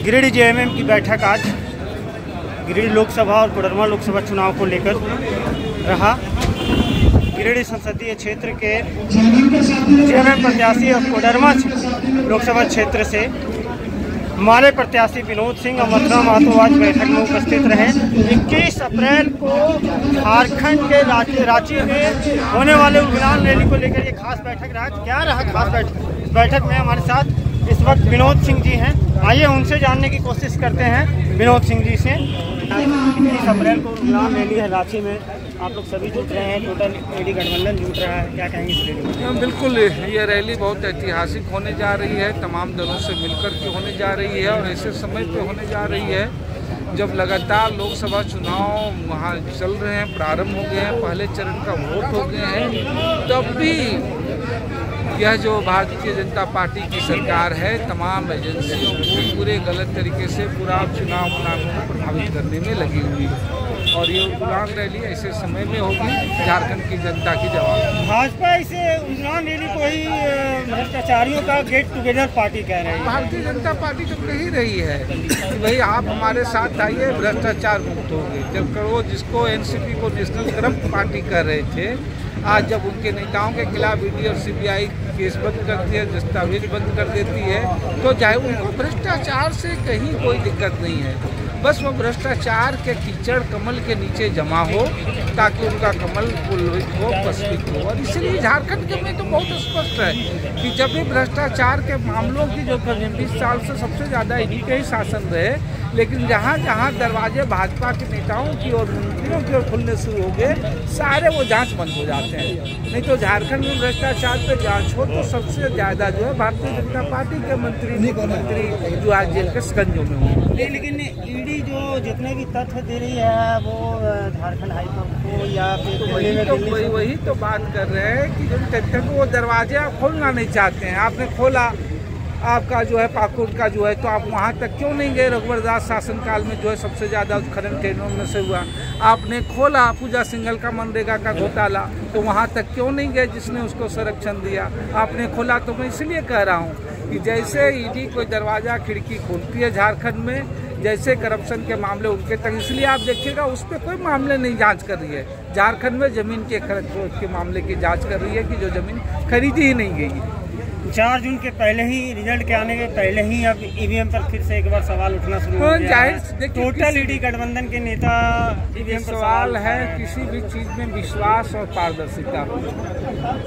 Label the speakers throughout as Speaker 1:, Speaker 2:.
Speaker 1: Giridih JMM की बैठक आज गिरिडीह लोकसभा और कोडरमा लोकसभा चुनाव को लेकर रहा। गिरिडीह संसदीय क्षेत्र के जेएमएम प्रत्याशी और कोडरमा लोकसभा क्षेत्र से हमारे प्रत्याशी विनोद सिंह और मथुरा महतो आज बैठक में उपस्थित रहे। 21 अप्रैल को झारखंड के रांची में होने वाले उद्यान रैली को लेकर ये खास बैठक रहा। क्या रहा खास बैठक में हमारे साथ इस वक्त विनोद सिंह जी हैं। आइए उनसे जानने की कोशिश करते हैं विनोद सिंह जी से। 21 अप्रैल को उद्यान रैली है रांची में, आप लोग सभी जुट रहे हैं, टोटल एडी गठबंधन जुट रहा है, क्या कहेंगे इस रैली में?
Speaker 2: बिल्कुल, ये रैली बहुत ऐतिहासिक होने जा रही है, तमाम दलों से मिलकर के होने जा रही है और ऐसे समय पे होने जा रही है जब लगातार लोकसभा चुनाव वहाँ चल रहे हैं, प्रारंभ हो गए हैं, पहले चरण का वोट हो गए हैं, तब भी यह जो भारतीय जनता पार्टी की सरकार है तमाम एजेंसियों को पूरे गलत तरीके से पूरा चुनाव को प्रभावित करने में लगी हुई है और ये उद्यान रैली ऐसे समय में होगी झारखंड की जनता की जवाब।
Speaker 1: भाजपा इसे उद्यान रैली को ही भ्रष्टाचारियों का गेट टुगेदर पार्टी कह रही है।
Speaker 2: भारतीय जनता पार्टी तो कह ही रही है कि भाई आप हमारे साथ आइए, भ्रष्टाचार मुक्त होंगे। जब वो जिसको एनसीपी को नेशनल करप्ट पार्टी कर रहे थे, आज जब उनके नेताओं के खिलाफ ईडी और सीबीआई केस बंद करती है, दस्तावेज बंद कर देती है, तो चाहे उनको भ्रष्टाचार से कहीं कोई दिक्कत नहीं है, बस वो भ्रष्टाचार के कीचड़ कमल के नीचे जमा हो ताकि उनका कमल पुलवित हो, पुष्पित हो। और इसलिए झारखंड के में तो बहुत स्पष्ट है कि जब भी भ्रष्टाचार के मामलों की जो 20 साल से सबसे ज़्यादा इन्हीं के ही शासन रहे, लेकिन जहाँ जहाँ दरवाजे भाजपा के नेताओं की और मंत्रियों की ओर खुलने शुरू हो गए, सारे वो जांच बंद हो जाते हैं। नहीं तो झारखंड में भ्रष्टाचार पे जांच हो तो सबसे ज़्यादा जो है भारतीय जनता पार्टी के मंत्री जो आज जेल के शिकंजों में हुए।
Speaker 1: लेकिन ईडी जो जितने भी तथ्य दे रही है वो झारखंड हाईकोर्ट को या फिर
Speaker 2: वही तो बात कर रहे हैं कि जो तथ्य को वो दरवाजे आप खोलना नहीं चाहते हैं। आपने खोला, आपका जो है पाकुड़ का जो है, तो आप वहाँ तक क्यों नहीं गए? रघुवर दास शासनकाल में जो है सबसे ज़्यादा उत्खनन ट्रेनों में से हुआ। आपने खोला पूजा सिंघल का मनरेगा का घोटाला, तो वहाँ तक क्यों नहीं गए जिसने उसको संरक्षण दिया? आपने खोला। तो मैं इसलिए कह रहा हूँ कि जैसे ईडी कोई दरवाज़ा खिड़की खोलती है झारखंड में, जैसे करप्शन के मामले उनके तक, इसलिए आप देखिएगा उस पर कोई मामले नहीं जांच कर रही है। झारखंड में ज़मीन के खरीद के मामले की जांच कर रही है कि जो ज़मीन खरीदी ही नहीं गई।
Speaker 1: 4 जून के पहले ही, रिजल्ट के आने के पहले ही अब ईवीएम पर फिर से एक बार सवाल उठना शुरू हो गया है। टोटल ईडी गठबंधन के नेता ईवीएम पर सवाल है।
Speaker 2: किसी भी चीज में विश्वास और पारदर्शिता हो,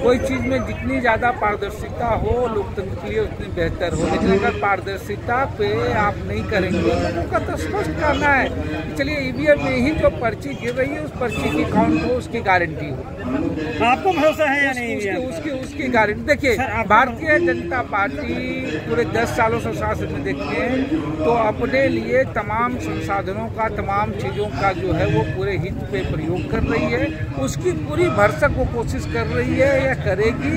Speaker 2: कोई चीज में जितनी ज्यादा पारदर्शिता हो लोकतंत्र के लिए उतनी बेहतर हो, लेकिन अगर पारदर्शिता पे आप नहीं करेंगे तो उनका तो स्पष्ट करना है। चलिए ईवीएम में ही जो पर्ची गिर रही है उस पर्ची की काउंट हो, उसकी गारंटी हो।
Speaker 1: आपको भरोसा है या नहीं?
Speaker 2: उसकी गारंटी देखिए, भारतीय जनता पार्टी पूरे 10 सालों से शासन में देखें तो अपने लिए तमाम संसाधनों का, तमाम चीज़ों का जो है वो पूरे हित पे प्रयोग कर रही है। उसकी पूरी भरसक वो कोशिश कर रही है या करेगी,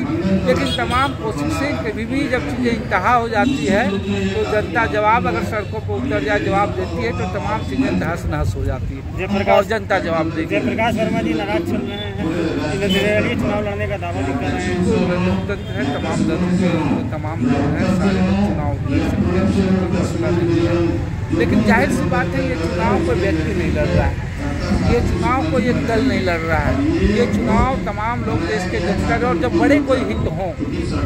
Speaker 2: लेकिन तमाम कोशिशें कभी भी जब चीज़ें इंतहा हो जाती है तो जनता जवाब, अगर सड़कों पर उतर जाए, जवाब देती है तो तमाम चीज़ें तहस नहस हो जाती है और जनता जवाब देगी।
Speaker 1: जयप्रकाश वर्मा जी नाराज चल रहे हैं, चुनाव लड़ने का दावा भी कर रहे हैं।
Speaker 2: लोकतंत्र है, तमाम दलों के तमाम लोग हैं, सारे चुनाव लड़ सकते हैं, कोई मसला नहीं है। लेकिन जाहिर सी बात है ये चुनाव कोई व्यक्ति नहीं लड़ रहा है, ये चुनाव कोई एक दल नहीं लड़ रहा है, ये चुनाव तमाम लोग देश के जनता के। और जब बड़े कोई हित हों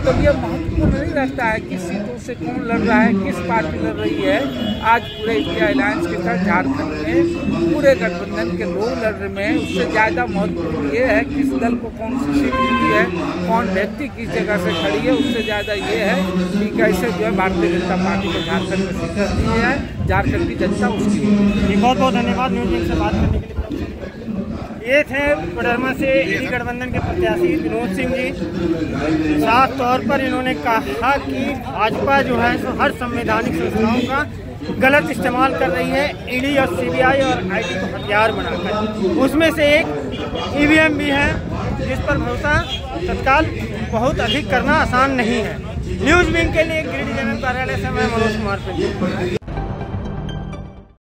Speaker 2: तो ये महत्वपूर्ण नहीं रहता है किस सीटों से कौन लड़ रहा है, किस पार्टी लड़ रही है। आज पूरे इंडिया अलायंस के साथ झारखंड में पूरे गठबंधन के लोग लड़ रहे हैं। उससे ज़्यादा महत्वपूर्ण ये है किस दल को कौन सी सीट मिली है, कौन व्यक्ति किस जगह से खड़ी है। उससे ज़्यादा ये है कि कैसे जो है भारतीय जनता पार्टी को झारखंड में सीटें दी है, झारखंड की जनता उसकी।
Speaker 1: बहुत बहुत धन्यवाद न्यूज़ से बात करने के लिए। ये थे कोडरमा से ईडी गठबंधन के प्रत्याशी विनोद सिंह जी। साफ तौर पर इन्होंने कहा कि भाजपा जो है सो हर संवैधानिक संस्थाओं का गलत इस्तेमाल कर रही है, ईडी और सीबीआई और आईटी को हथियार बनाकर। उसमें से एक ईवीएम भी है जिस पर भरोसा तत्काल बहुत अधिक करना आसान नहीं है। न्यूज़ विंग के लिए गिरिडीह जेएमएम कार्यालय से मैं मनोज कुमार।